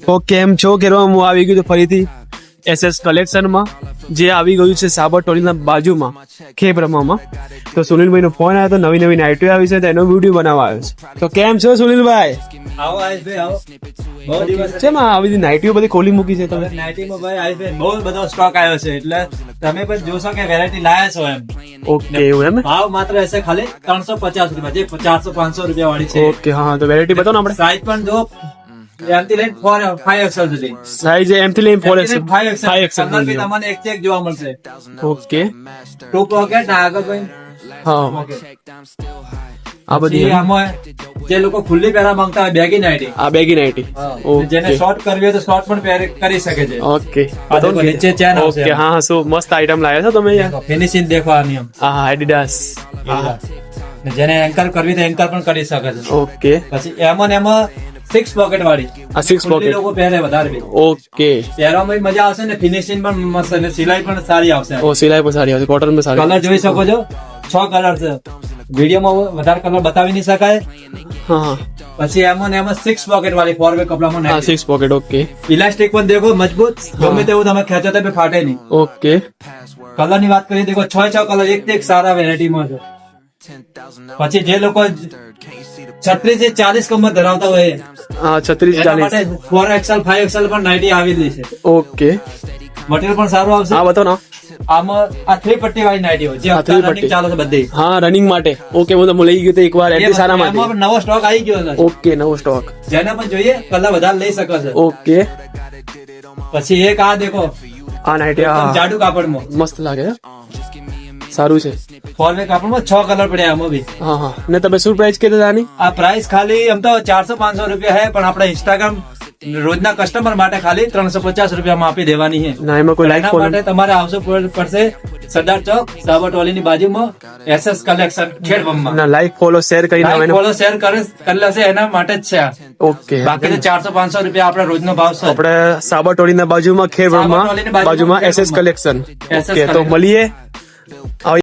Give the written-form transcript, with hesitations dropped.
તો કેમ છો કેરવા હું આવી ગયું ફરીથી SS કલેક્શનમાં જે આવી ગયું છે સાબર ટોલીના બાજુમાં ખેબ્રહ્મામાં. તો સુનિલભાઈનો ફોન આવ્યો તો નવી નવી નાઇટો આવી છે તો એનો વિડીયો બનાવવા આવ્યો છે. તો કેમ છો સુનિલભાઈ? આવો આયુષભાઈ આવો. બહુ દિવસ કેમ આવી નાઇટીઓ બધી ખોલી મૂકી છે તમે? નાઇટીમાં ભાઈ આયુષભાઈ બહુ બધો સ્ટોક આવ્યો છે એટલે તમે પણ જોશો કે વેરાયટી લાયા છો એમ. ઓકે એવું એમ? ભાવ માત્ર હશે ખાલી 350 રૂપિયા, જે 400-500 રૂપિયા વાળી છે. ઓકે હા તો વેરાયટી બતાવો ને આપણે. સાઈઝ પણ જો એમથી લઈને 5XL સુધી. સાઈઝ એમ થી લઈને 4XL 5XL 5XL કલર બી તમને એક ચેક જોવા મળશે. ઓકે ટુ પોકેટ આગળ ભાઈ હા આ બધી પછી આમાં જે લોકો ખુલ્લી પહેરા માંગતા હોય બેગી નાઇટી, આ બેગી નાઇટી. જેને ઓકે શોર્ટ કરવી હોય તો શોર્ટ પણ કરી શકે છે. ઓકે આ દેખો નીચે ચેન આવશે. ઓકે હા શું મસ્ત આઈટમ લાવ્યા છો તમે યાર. ફિનિશિંગ દેખો આની એમ. હા એડિડાસ. જેને એન્કર કરવી તો એન્કર પણ કરી શકે છે. ઓકે પછી એમાં 6 પોકેટ વાળી આ 6 ખુલ્લી પોકેટ. લોકો પહેરે વધારે બી. ઓકે પહેરવામાં મજા આવશે ને ફિનિશિંગ પણ મસ્ત અને સિલાઈ પણ સારી આવશે. ઓ સિલાઈ પણ સારી આવશે, કોટન માં સારી. કલર જોઈ શકો છો, 6 કલર છે. વિડીયોમાં વધારે કલર બતાવી નહીં શકાય. હા હા પછી એમાં 6 પોકેટ વાળી 4 વે કપડામાં હા 6 પોકેટ. ઓકે ઇલાસ્ટિક પણ દેખો મજબૂત, ગમે તેવું તમે ખેંચો તો બી ફાટે નહીં. ઓકે કલર ની વાત કરીએ દેખો 6 કલર એક સારા વેરાયટીમાં છે. પછી જે લોકો 36 થી 40 કમર ધરાવતા હોય હા 36 એના 40. માટે 4XL 5XL પણ નાઇટી આવેલી છે. ઓકે મટીરિયલ પણ સારું આવશે. હા બતાવો ને. આમાં આ 3 પટ્ટી વાળી નાઇટીઓ જે હા, 3 અત્યારે પટ્ટી. running ચાલે છે બધી. હા રનિંગ માટે. ઓકે હું તો લઈ ગયો તો એકવાર એટલી સારા એમાં માટે. પણ નવો સ્ટોક આવી ગયો છે. ઓકે નવો સ્ટોક. જેને પણ જોઈએ કલર વધારે લઈ શકે છે. ઓકે પછી એક આ દેખો આ નાઇટી એકદમ હા જાડુ કાપડમાં મસ્ત લાગે છે. સારું છે. 4 વે કાપડમાં 6 કલર પડ્યા આમાં બી. હા હા ને તમે શું પ્રાઇસ કીધું આની? આ પ્રાઇસ ખાલી આમ તો 400-500 રૂપિયા है, પણ આપણે ઇન્સ્ટાગ્રામ રોજના કસ્ટમર માટે ખાલી 350 રૂપિયામાં આપી દેવાની છે. ના એમાં કોઈ લાઈક એના માટે તમારે આવવું પડશે સરદાર ચોક સાબર ટોલીની બાજુમાં SS કલેક્શન ખેડબ્રહ્મા. ના લાઈક ફોલો શેર કરીને લાઈક આવે. ફોલો શેર કરી લેશે એના માટે જ છે આ. ઓકે બાકી તો 400-500 રૂપિયા આપણા રોજનો ભાવ છે. આપણે સાબર ટોલીના બાજુમાં ખેબ્રહ્મા સાબર ટોલીની બાજુમાં બાજુમાં SS ખેબ્રહ્મા. કલેક્શન. SS ઓકે તો કલેક્શન. મળીએ.